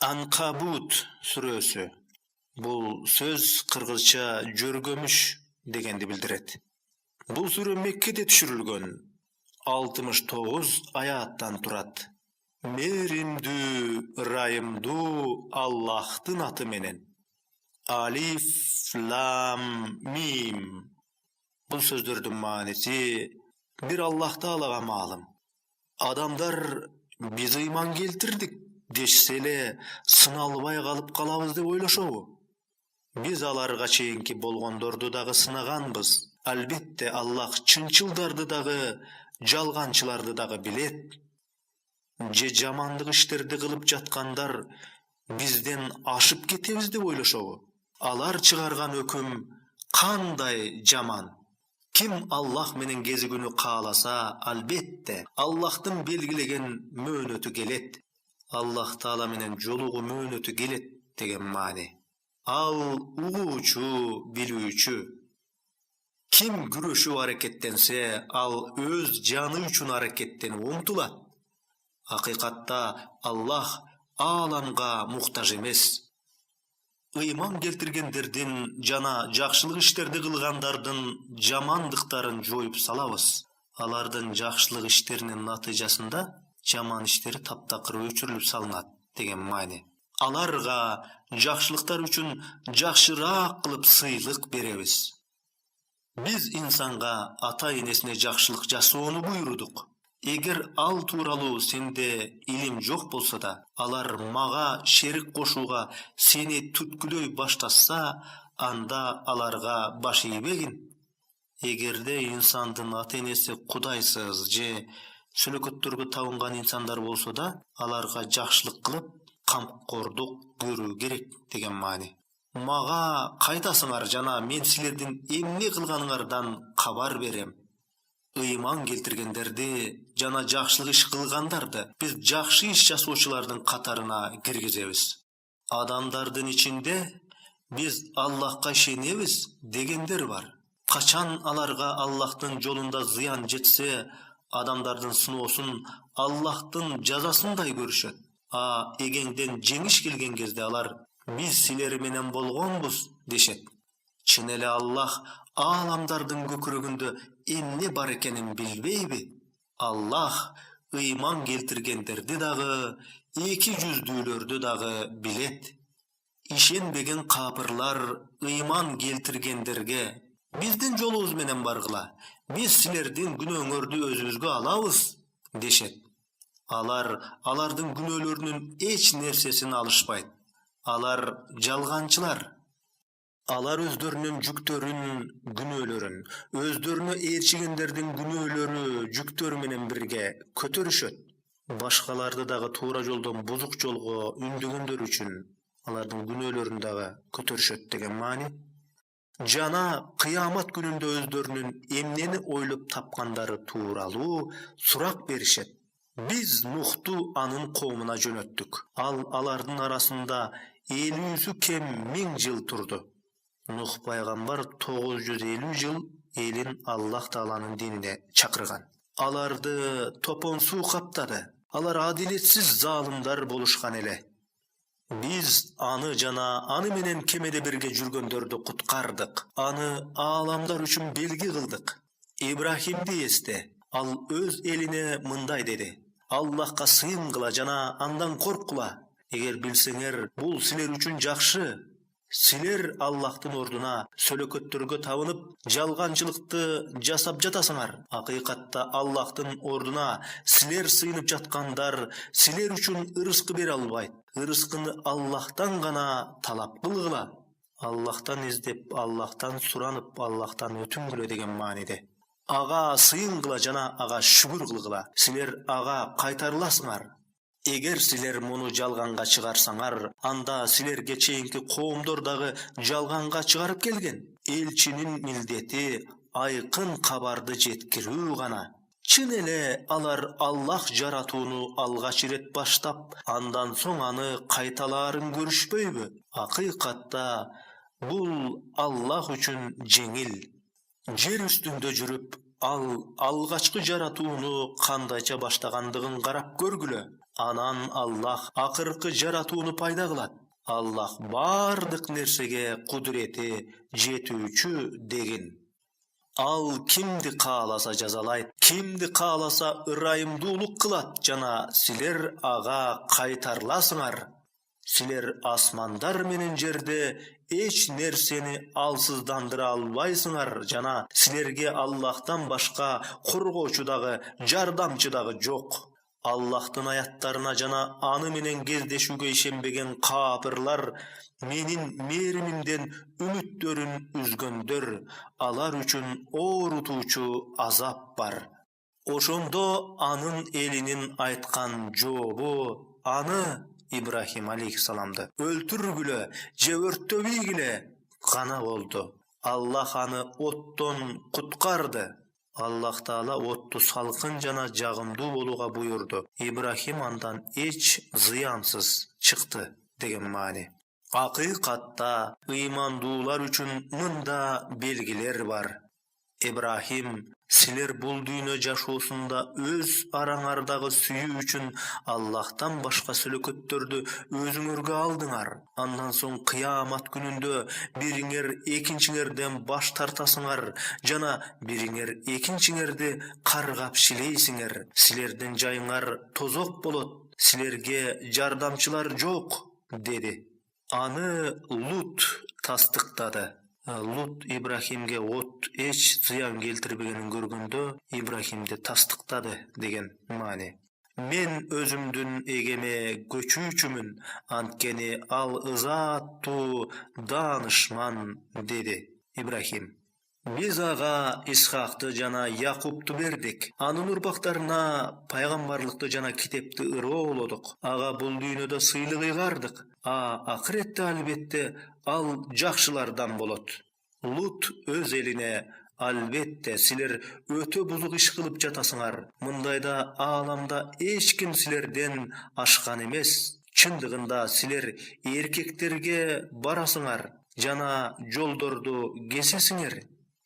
Анкабут сүрөсү. Бул сөз кыргызча жөргөмүш дегенди билдирет. Бул сүрө Меккеде түшүрүлгөн. 69 аяттан турат. Меримдүү, райымдуу Аллахтын аты менен. Алиф, лам, мим. Бул сөздөрдүн мааниси бир Аллах Таалага маалым. Адамдар биз ыйман келтирдик дешсе эле сыналбай калып калабыз деп ойлошобу? Биз аларга чейинки болгондорду дагы сынаганбыз. Албетте Аллах чынчылдарды дагы, жалганчыларды дагы билет. Же жамандык иштерди кылып жаткандар бизден ашып кетебиз деп ойлошобу? Алар чыгарган өкүм кандай жаман. Ким Аллах менен кезигүүнү кааласа, албетте Аллахтын белгилеген мөөнөтү келет. Аллах Таала менен жолугуу мөөнөтү келет деген маани. Ал угуучу, билүүчү. Ким күрөшүп аракеттенсе, ал өз жаны үчүн аракеттенип умтулат. Акыйкатта Аллах ааламга муктаж эмес. Ыйман келтиргендердин жана жакшылык иштерди кылгандардын жамандыктарын жоюп салабыз. Алардын жакшылык иштеринин натыйжасында жаман иштери таптакыр өчүрүлүп салынат деген маани. Аларга жакшылыктар үчүн жакшыраак кылып сыйлык беребиз. Биз инсанга ата-энесине жакшылык жасоону буйрудук. Эгер ал тууралуу сенде илим жок болсо да, алар мага шерик кошууга сени түрткүлөй баштаса, анда аларга баш ийбегин. Эгерде инсандын ата-энеси кудайсыз же сөлөкөттөргө табынган инсандар болсо да, аларга жакшылык кылып, камкордук көрүү керек деген маани. Мага кайтасыңар жана мен силердин эмне кылганыңардан кабар берем. Ыйман келтиргендерди жана жакшылык иш кылгандарды биз жакшы иш жасоочулардын катарына киргизебиз. Адамдардын ичинде биз Аллахка ишенебиз дегендер бар. Качан аларга Аллахтын жолунда зыян жетсе, адамдардын сыноосун Аллахтын жазасындай көрүшөт. Эгеңден жеңиш келген кезде алар биз силер менен болгонбуз дешет. Чын эле Аллах ааламдардын көкүрөгүндө эмне бар экенин билбейби? Аллах ыйман келтиргендерди дагы, эки жүздүүлөрдү дагы билет. Ишенбеген капырлар ыйман келтиргендерге: биздин жолубуз менен баргыла, биз силердин күнөөңөрдү өзүбүзгө алабыз дешет. Алардын күнөөлөрүнүн эч нерсесин алышпайт. Алар жалганчылар. Алар өздөрүнүн жүктөрүн, күнөөлөрүн, өздөрүнө ээрчигендердин күнөөлөрү, жүктөрү менен бирге көтөрүшөт. Башкаларды дагы туура жолдон бузук жолго үндөгөндөр үчүн алардын күнөөлөрүн дагы көтөрүшөт деген маани. Жана кыямат күнүндө өздөрүнүн эмнени ойлоп тапкандары тууралуу сурак беришет. Биз Нухту анын коомуна жөнөттүк. Ал алардын арасында 50 кем 1000 жыл турду. Нух пайгамбар 950 жыл элин Аллах Тааланын динине чакырган. Аларды топон суу каптады. Алар адилетсиз залымдар болушкан эле. Биз аны жана аны менен кемеде бирге жүргөндөрдү куткардык. Аны ааламдар үчүн белги кылдык. Ибрахимди эсте. Ал өз элине мындай деди: Аллахка сыйынгыла жана андан корккула. Эгер билсеңер, бул силер үчүн жакшы. Силер Аллахтын ордуна сөлөкөттөргө табынып, жалганчылыкты жасап жатасыңар. Акыйкатта Аллахтын ордуна силер сыйынып жаткандар силер үчүн ырыскы бере албайт. Ырыскыны Аллахтан гана талап кылгыла. Аллахтан издеп, Аллахтан суранып, Аллахтан өтүнгүлө деген мааниде. Ага сыйынгыла жана ага шүгүр кылгыла. Силер ага кайтарыласыңар. Эгер силер муну жалганга чыгарсаңар, анда силерге чейинки коомдор дагы жалганга чыгарып келген. Элчинин милдети айкын кабарды жеткирүү гана. Чын эле алар Аллах жаратууну алгач ирет баштап, андан соң аны кайталаарын көрүшпөйбү? Акыйкатта бул Аллах үчүн жеңил. Жер үстүндө жүрүп, ал алгачкы жаратууну кандайча баштагандыгын карап көргүлө. Анан Аллах акыркы жаратууну пайда кылат. Аллах бардык нерсеге кудурети жетүүчү деген. Ал кимди кааласа жазалайт, кимди кааласа ырайымдуулук кылат жана силер ага кайтарыласыңар. Силер асмандар менен жерде эч нерсени алсыздандыра албайсыңар жана силерге Аллахтан башка коргоочу дагы, жардамчы дагы жок. Аллахтын аяттарына жана аны менен кездешүүгө ишенбеген капырлар менин мээримимден үмүттөрүн үзгөндөр, алар үчүн оорутуучу азап бар. Ошондо анын элинин айткан жообу аны Ибрахим алейхиссаламды өлтүргүлө же өрттөбөйгүлө гана болду. Аллах аны оттон куткарды. Аллах Таала отту салкын жана жагымдуу болууга буйрду. Ибрахим андан эч зыянсыз чыкты деген маани. Акыйкатта ыймандуулар үчүн мында белгилер бар. Ибрахим, силер бул дүйнө жашоосунда өз араңардагы сүйүү үчүн Аллахтан башка сөлөкөттөрдү өзүңөргө алдыңар. Андан соң кыямат күнүндө бириңер экинчиңерден баш тартасыңар жана бириңер экинчиңерди каргап шилейсиңер. Силердин жайыңар тозок болот. Силерге жардамчылар жок, деди. Аны Лут тастыктады. Лут Ибрахимге от эч зыян келтирбегенин көргөндө Ибрахимди тастыктады деген маани. Мен өзүмдүн эгеме көчүүчүмүн, анткени ал ызаттуу даанышман, деди Ибрахим. Биз ага Исхакты жана Якубту бердик. Анын урпактарына пайгамбарлыкты жана китепти ыргоолодук. Ага бул дүйнөдө сыйлык ыйгардык. Акыретте албетте ал жакшылардан болот. Лут өз элине: албетте силер өтө бузук иш кылып жатасыңар. Мындайда ааламда эч ким силерден ашкан эмес. Чындыгында силер эркектерге барасыңар жана жолдорду кесесиңер.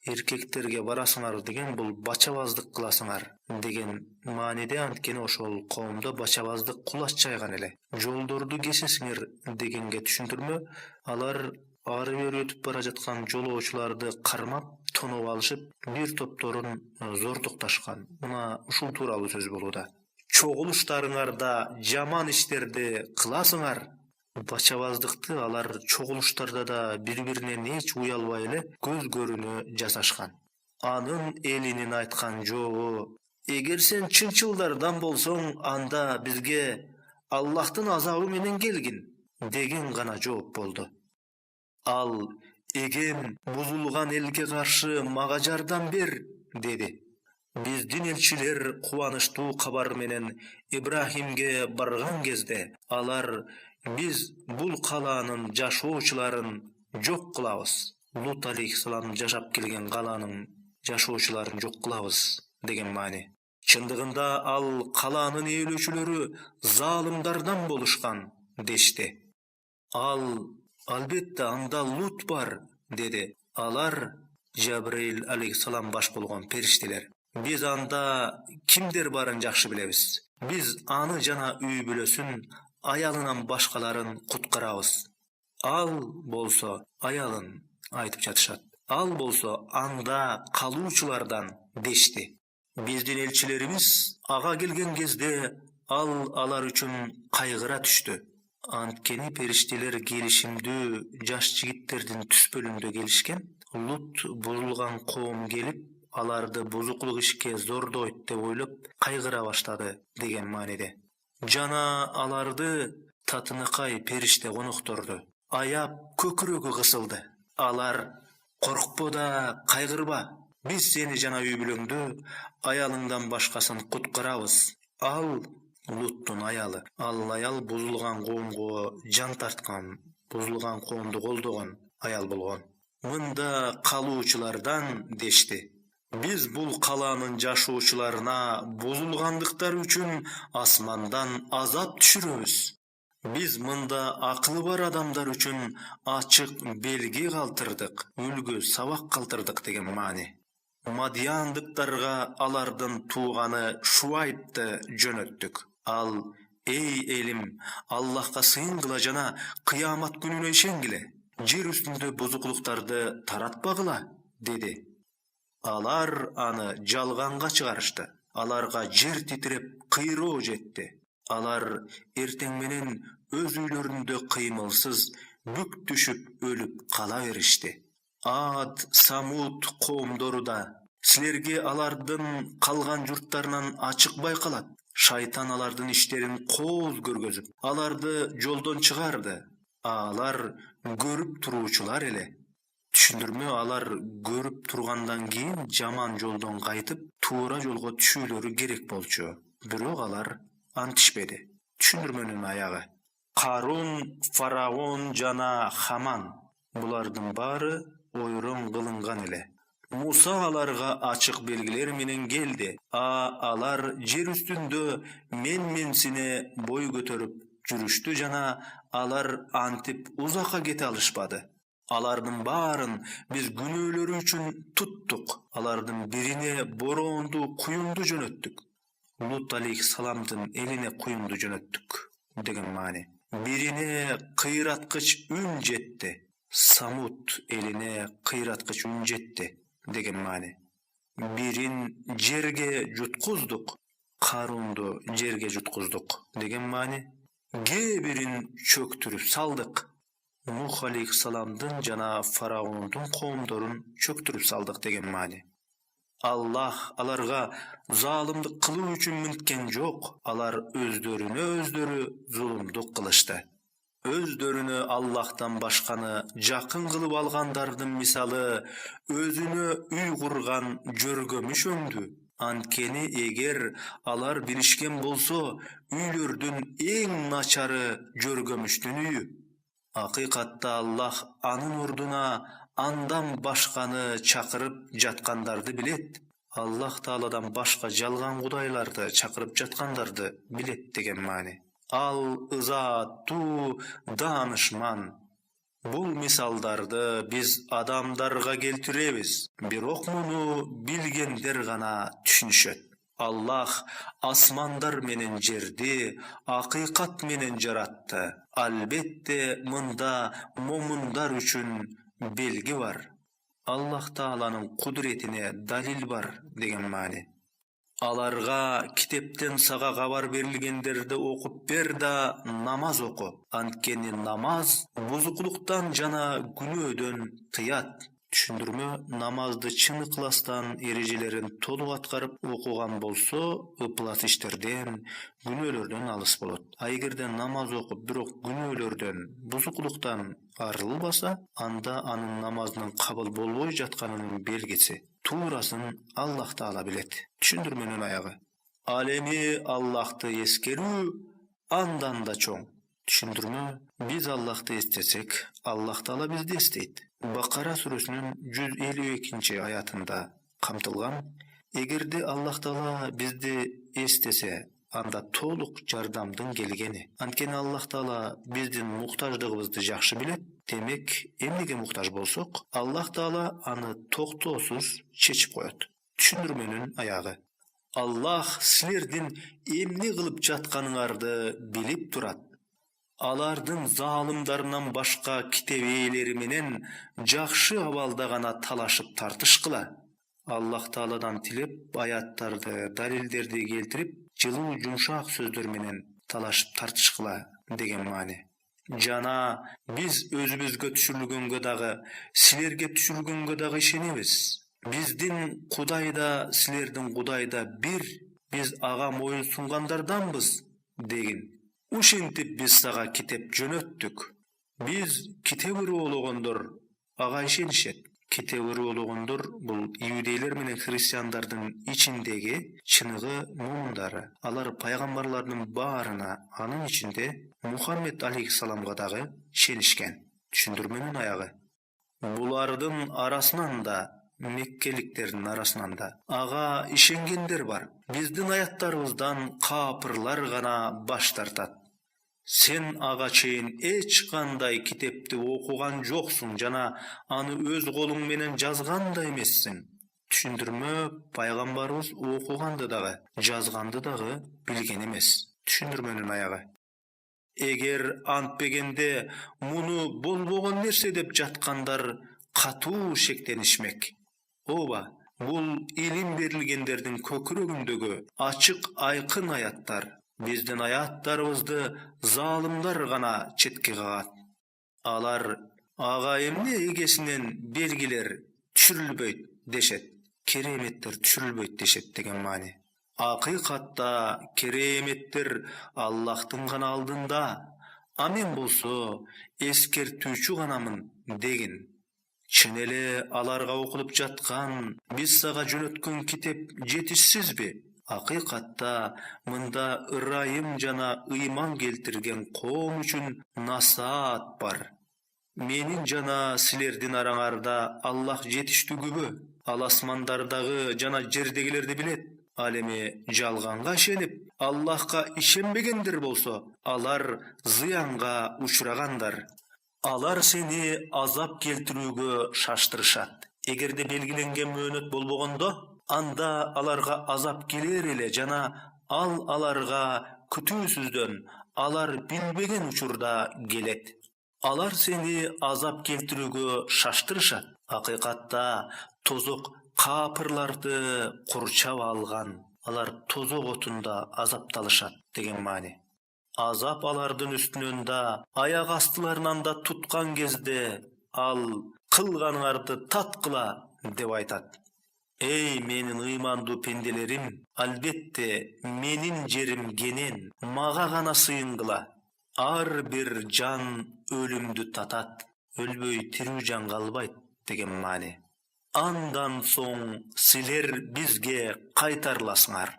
Эркектерге барасыңар деген бул бачабаздык кыласыңар деген мааниде, анткени ошол коомдо бачабаздык кулач жайган эле. Жолдорду кесесиңер дегенге түшүндүрмө, алар ары бери өтүп бара жаткан жолоочуларды кармап, тоноп алышып, бир топторун зордукташкан. Мына ушул тууралуу сөз болууда. Чогулуштарыңарда жаман иштерди кыласыңар. Бачабаздыкты алар чогулуштарда да бири-биринен эч уялбай эле көз көрүнө жасашкан. Анын элинин айткан жообу: эгер сен чынчылдардан болсоң, анда бизге Аллахтын азабы менен келгин, деген гана жооп болду. Ал: эгем бузулган элге каршы мага жардам бер, деди. Биздин элчилер кубанычтуу кабар менен Ибрахимге барган кезде алар: биз бул калаанын жашоочуларын жок кылабыз. Лут алейхиссалам жашап келген калаанын жашоочуларын жок кылабыз деген маани. Чындыгында ал калаанын ээлөөчүлөрү залымдардан болушкан, дешти. Ал: албетте анда Лут бар, деди. Алар Жабраил алейхиссалам баш болгон периштелер. Биз анда кимдер барын жакшы билебиз. Биз аны жана үй бүлөсүн, аялынан башкаларын куткарабыз. Ал болсо аялын айтып жатышат. Ал болсо анда калуучулардан, дешти. Биздин элчилерибиз ага келген кезде ал алар үчүн кайгыра түштү. Анткени периштелер келишимдүү жаш жигиттердин түспөлүндө келишкен. Лут бузулган коом келип, аларды бузуклук ишке зордойт деп ойлоп кайгыра баштады деген мааниде. Жана аларды татынакай периште конокторду аяп көкүрөгү кысылды. Алар: коркпо да кайгырба, биз сени жана үй бүлөңдү, аялыңдан башкасын куткарабыз. Ал Луттун аялы. Ал аял бузулган коомго жан тарткан, бузулган коомду колдогон аял болгон. Мында калуучулардан, дешти. Биз бул калаанын жашоочуларына бузулгандыктар үчүн асмандан азап түшүрөбүз. Биз мында акылы бар адамдар үчүн ачык белги калтырдык, үлгү сабак калтырдык деген маани. Мадияндыктарга алардын тууганы Шуайбты жөнөттүк. Ал Ey elim, Allah'a sığın kıla jana kıyamat gününe işengile. Jer üstünde bozukluktardı taratpagıla, dedi. Alar anı jalganга çıgarıştı. Alarga jer titrep kıyroo jetdi. Alar erteň menen öz üýlerinde kıymılsız büк düşüp ölüp kala berişdi. Ad, Samud kowumdoru da silerge alardın kalgan jurtlarынан açık baykalat. Şaytan alardın işlerin koz görgözüp, alardı joldan çıgardı. Alar görüp turuuçular ele. Düşündürme alar görüp turgandan keyin jaman joldan kaytıp tuura jolga düşүүлөрü gerek bolçu. Birok alar antişpedi. Düşündürmenin ayağı. Karun, Faraon jana Haman. Bulardın bары oyron kılıngan ele. Musa alarga açık belgiler menen geldi. Alar jer üstünde men-mensine boy götörüp jürüştü jana alar antip uzaka kete alışpady. Alardın barın biz günöөлөрü üçün tuttuk. Alardın birine borondu kuyundu jönöttük. Lut aleyhissalamdın eline kuyundu jönöttük degen mani. Birine kıyratkıç ün jetti. Samud eline kıyratkıç ün jetti degen mani. Birin jerge jutkuzduk. Karundu jerge jutkuzduk degen mani. Birin çöktürüp saldık. Nuh aleyhissalamdın jana Faraonundun kowumdorun çöktürüp saldık degen mani. Allah alarga zalimlik kılуу üçün mintken jok. Alar özlörünü zulumduk kılıştı. Özlörünü Allah'tan başkanı jakın kılıp algandardın misalı özünü üy kurgan jörgömüş öndü. Ankeni eger alar bilişken bolso üylördün en naçarı jörgömüştün üyü. Hakikatta Allah anın urduna andan başkanı çakırıp jatkandardı bilet. Allah Taala'dan başka jalgan kudaylardı çakırıp jatkandardı bilet degen mani. Al ızatu danışman. Bul misaldardı biz adamdarga keltirebiz. Birok munu bilgenler gana düşünüşöt. Allah asmandar menen jerdi hakikat menen jarattı. Albette mında momundar üçün belgi var. Allah Taala'nın kudretine dalil var degen mani. Alarga kitepten saga habar berilgenderdi okup ber da namaz oku. Antkeni namaz buzukluktan jana günөөdөн tıyat. Düşündürme namazды çyn ıklastan erejelerin toluk atkarıp okugan bolso ıplas işlerden, günöөлөрдөн alыс bolot. Aygerde namaz okup birok günöөлөрдөн, buzukluktan arılbasa, anda anın namazının kabul bolboy jatkanının belgisi. Tuğrasın Allah Taala bilet. Düşündürmenin ayağı. Alemi Allah'ты eskerүү andan da çoň. Düşündürme, biz Allah'ты estesek, Allah Taala bizdi esteydi. Bakara suresinin 152. ayatında kamtılgan, egerde Allah Taala bizdi estese, anda toluk jardamdın gelgeni. Antkeni Allah Taala bizdin muhtaçdygybızdy jakşı bilet. Demek, emnege muhtaç bolsok, Allah Taala anı toktosuz çeçip koyat. Düşündürmenin ayağı. Allah silerdin emni kılıp jatkanыңарды bilip turat. Alardın zalimdarından başka kitebeyleri menen jakşı abalda gana talaşıp tartışkıla. Allah Taala'dan tilep ayattardı, dalilderdi keltirip, жылуу жумшак сөздөр менен талашып тартышкыла деген мани. Жана биз өзүбүзгө түшүрүлгөнгө дагы, силерге түшүрүлгөнгө дагы ишенебиз. Биздин Кудай да, силердин Кудай да бир, биз ага моюн сунгандарданбыз деген. Ушинтип биз сага китеп жөнөттүк. Биз китеп ырыологондор ага ишенишет. Китеп ырыологондор бул иудейлер менен христиандардын ичиндеги чыныгы мумундары. Алар пайгамбарлардын баарына, анын ичинде Мухаммед алейхиссаламга дагы ишенишкен. Түшүндүрмөнүн аягы. Булардын арасынан да, меккеликтердин арасынан да ага ишенгендер бар. Биздин аяттарыбыздан капырлар гана баш тартат. Sen ага чейин эч кандай китепти окуган жоксуң жана аны өз колуң менен жазган да эмессиң. Түшүндүрмө пайгамбарыбыз окуганды дагы, жазганды дагы билген эмес. Түшүндүрмөнүн аягы. Эгер ант бергенде муну болбогон нерсе деп жаткандар катуу шектенишмек. Ооба, бул илим берилгендердин көкүрөгүндөгү ачык айкын аяттар. Биздин аяттарыбызды залымдар гана четке кагат. Алар ага эмне эгесинен белгилер түшүрүлбөйт дешет. Кереметтер түшүрүлбөйт дешет деген маани. Акыйкатта кереметтер Аллахтын гана алдында. Мен болсо эскертүүчү ганамын дегин. Чын эле аларга окулуп жаткан, биз сага жөнөткөн китеп жетишсизби? Акыйкатта мында ырайым жана ыйман келтирген коом үчүн насаат бар. Менин жана силердин араңарда Аллах жетиштүүгүбү? Ал асмандардагы жана жердегилерди билет. Ал эми жалганга ишенип, Аллахка ишенбегендер болсо, алар зыянга учурагандар. Алар сени азап келтирүүгө шаштырышат. Эгерде белгиленген мөөнөт болбогондо, анда аларга азап келер эле жана ал аларга күтүүсүздөн, алар билбеген учурда келет. Алар сени азап келтирүүгө шаштырышат. Акыйкатта тозок капырларды курчап алган. Алар тозок отунда азапталышат деген маани. Азап алардын үстүнөн да, аяк астыларынан да туткан кезде ал кылганыңарды таткыла деп айтат. Эй менин ыймандуу пенделерим, албетте менин жерим кенен, мага гана сыйынгыла. Ар бир жан өлүмдү татат, өлбөй тирүү жан калбайт деген маани. Андан соң силер бизге кайтарыласыңар.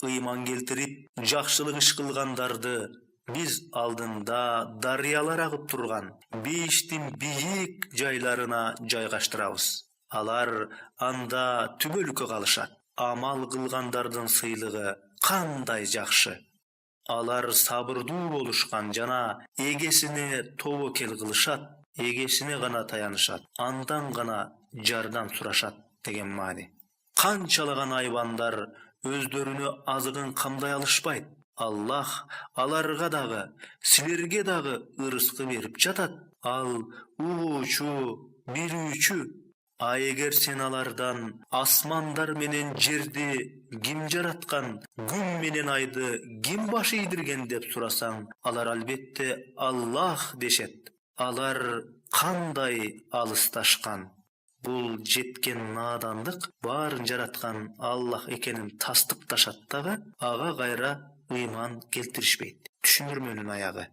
Ыйман келтирип, жакшылык иш кылгандарды биз алдында дарыялар агып турган бейиштин бийик жайларына жайгаштырабыз. Алар анда түбөлүккө калышат. Амал кылгандардын сыйлыгы кандай жакшы. Алар сабырдуу болушкан жана эгесине тобокел кылышат, эгесине гана таянышат, андан гана жардам сурашат деген маани. Канчалаган айбандар өздөрүнө азыгын камдай алышпайт. Аллах аларга дагы, силерге дагы ырыскы берип жатат. Ал угуучу, билүүчү. Эгер сен алардан асмандар менен жерди ким жараткан, күн менен айды ким баш ийдирген деп сурасаң, алар албетте Аллах дешет. Алар кандай алысташкан. Бул жеткен наадандык баарын жараткан Аллах экенин тастыкташат дагы, ага кайра ыйман келтиришпейт. Түшүндүрмөнүн аягы.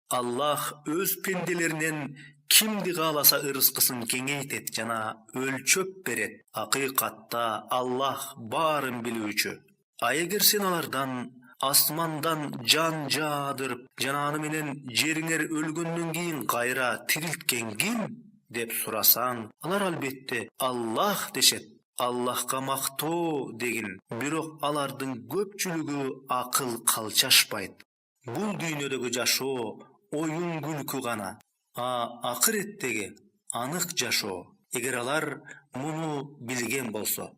Аллах өз пенделеринен кимди кааласа ырыскысын кеңейтет жана өлчөп берет. Акыйкатта Аллах баарын билүүчү. Эгер сен алардан асмандан жан жаадырып, жана аны менен жериңер өлгөндөн кийин кайра тирилткен ким деп сурасаң, алар албетте Аллах дешет. Аллахка мактоо дегин, бирок алардын көпчүлүгү акыл калчашпайт. Бул дүйнөдөгү жашоо оюн күлкү гана. Акыреттеги анык жашоо. Эгер алар муну билген болсо.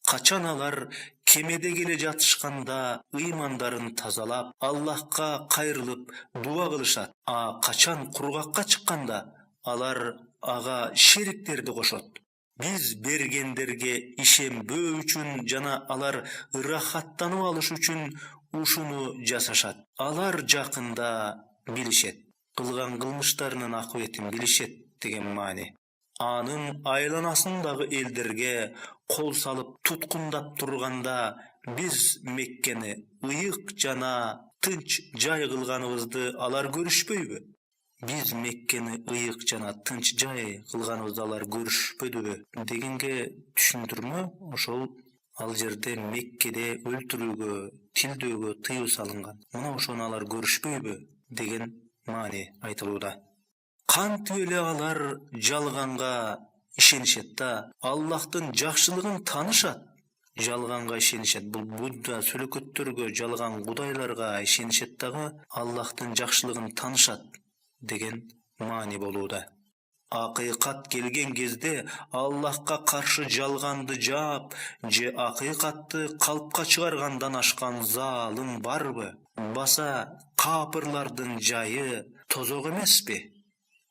Качан алар кемеде келе жатышканда ыймандарын тазалап, Аллахка кайрылып, дуа кылышат. Качан кургакка чыкканда алар ага шериктерди кошот. Биз бергендерге ишенбөө үчүн жана алар ырахаттанып алыш үчүн ушуну жасашат. Алар жакында билишет. Кылган кылмыштарынын акыбетин билишет деген маани. Анын айланасындагы элдерге кол салып туткундап турганда биз Меккени ыйык жана тынч жай кылганыбызды алар көрүшпөйбү? Биз Меккени ыйык жана тынч жай кылганыбызды алар көрүшпөдүбү дегенге түшүндүрмө ошол ал жерде Меккеде өлтүрүүгө, тилдөөгө тыюу салынган. Мына ошону алар көрүшпөйбү деген маани айтылууда. Кантип эле алар жалганга ишенишет да, Аллахтын жакшылыгын таанышат. Жалганга ишенишет. Бул Будда сүлөкөттөргө, жалган кудайларга ишенишет дагы, Аллахтын жакшылыгын таанышат деген маани болууда. Акыйкат келген кезде Аллахка каршы жалганды жаап, же акыйкатты калпка чыгаргандан ашкан залым барбы? Баса капырлардын жайы тозок эмеспи?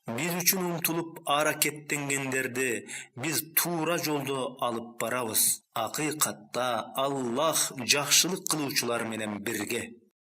Биз үчүн умтулуп аракеттенгендерди биз туура жолдо алып барабыз. Акыйкатта Аллах жакшылык кылуучулар менен бирге.